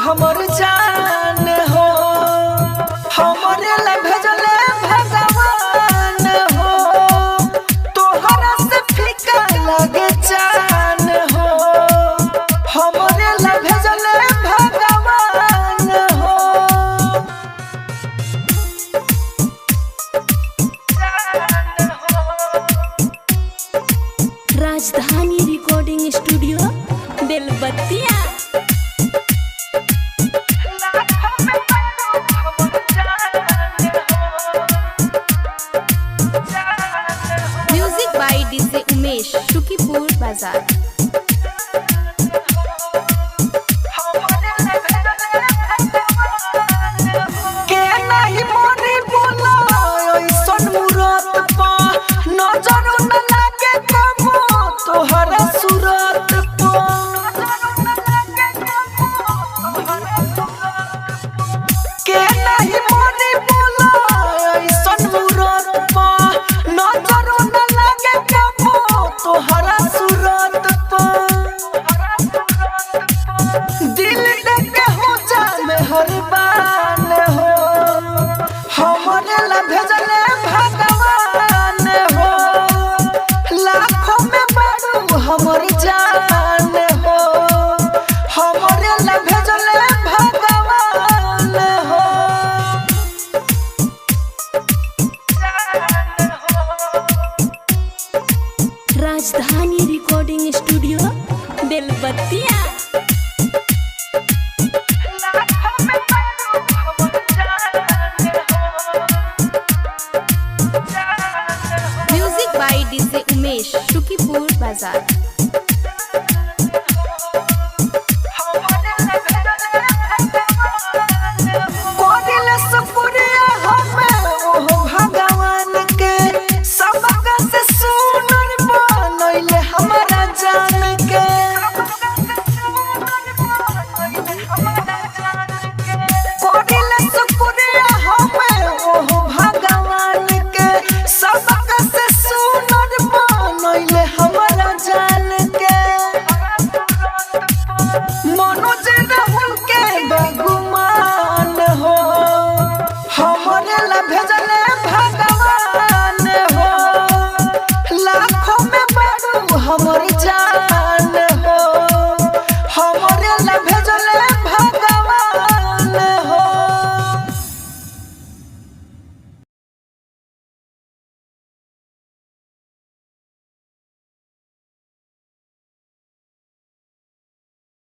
हमर जान हो हमरे ला भेजले भगवान हो तोहरा से फीका लगे जान हो हमरे ला भेजले भगवान हो Rajdhani recording studio Belbattiya. Music by DJ Umesh Shukipur बाजार। के नहीं मोरी बोला ऐसन मूरत पा नजर न लागे कबो तोहरा सूरत पा के नहीं मोरी बोला ऐसन मूरत पा नजर न लागे कबो तोहरा सूरत पा दिल देके हो जाने हर बान हो हमरे ला भेजले भगवान हो लाखों में बड़ू हमर जान हो हमरे ला भेजले भगवान हो राजधानी रिकॉर्डिंग स्टूडियो बेलबत्तिया।